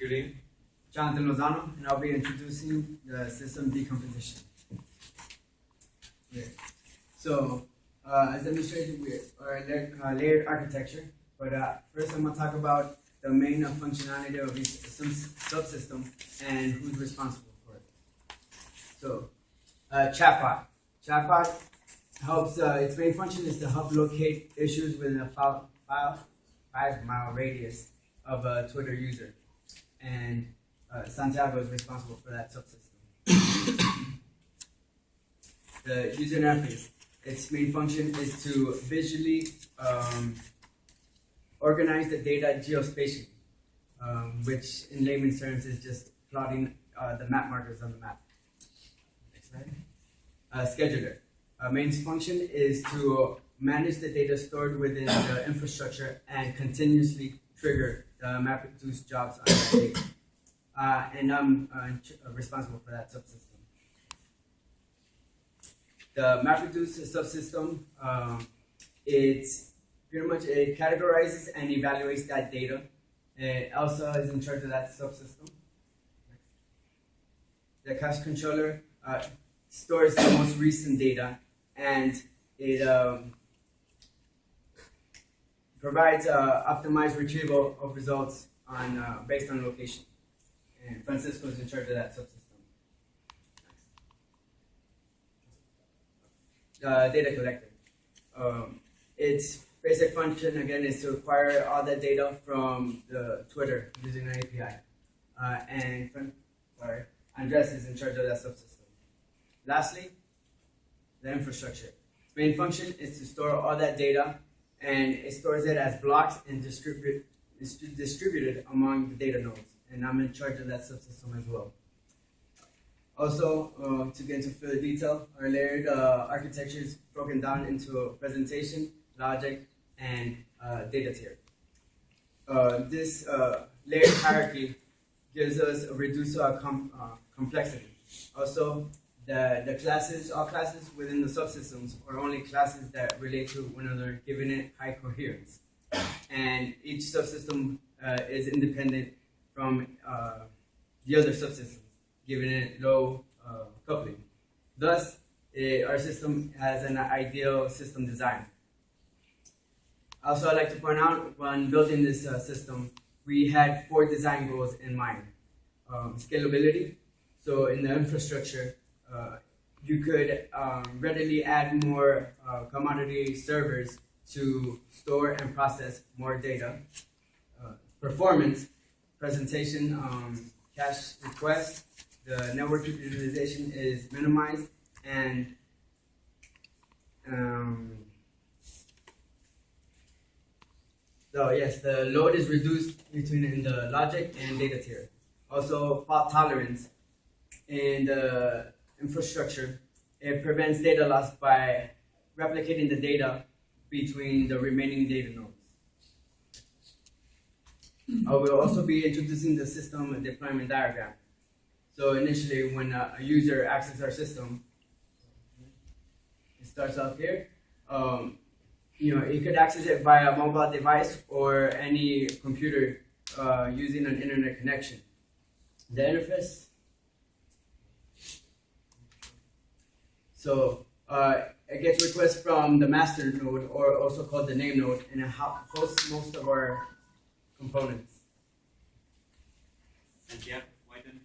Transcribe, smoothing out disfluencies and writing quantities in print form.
Judy. Jonathan Lozano, and I'll be introducing the system decomposition. Okay. So, as demonstrated, we are layered architecture, but first I'm going to talk about the main functionality of each subsystem and who's responsible for it. So, chatbot. Chatbot helps, its main function is to help locate issues within a 5-mile radius of a Twitter user. And Santiago is responsible for that subsystem. The user interface, its main function is to visually organize the data geospatially, which in layman's terms is just plotting the map markers on the map. Next slide. Scheduler. Main function is to manage the data stored within the infrastructure and continuously trigger the MapReduce jobs on that data. And I'm responsible for that subsystem. The MapReduce subsystem, it's pretty much, it categorizes and evaluates that data. Elsa is in charge of that subsystem. The cache controller stores the most recent data, and it provides optimized retrieval of results on based on location. And Francisco is in charge of that subsystem. Data collector. Its basic function again is to acquire all that data from the Twitter using an API. Andres is in charge of that subsystem. Lastly, the infrastructure. Its main function is to store all that data, and it stores it as blocks and distributed among the data nodes. And I'm in charge of that subsystem as well. Also, to get into further detail, our layered architecture is broken down into presentation, logic, and data tier. This layered hierarchy gives us a reduced complexity. Also, the classes, all classes within the subsystems are only classes that relate to one another, giving it high coherence. And each subsystem is independent from the other subsystems, giving it low coupling. Thus, our system has an ideal system design. Also, I'd like to point out, when building this system, we had 4 design goals in mind. Scalability. So in the infrastructure, you could readily add more commodity servers to store and process more data. Performance, presentation, cache request, the network utilization is minimized, and so yes, the load is reduced between the logic and data tier. Also, fault tolerance in the infrastructure, it prevents data loss by replicating the data between the remaining data nodes. We'll also be introducing the system deployment diagram. So initially, when a user accesses our system, it starts off here. You could access it via a mobile device or any computer using an internet connection. The interface. So it gets requests from the master node, or also called the name node, and it hosts most of our components. Santiago, why don't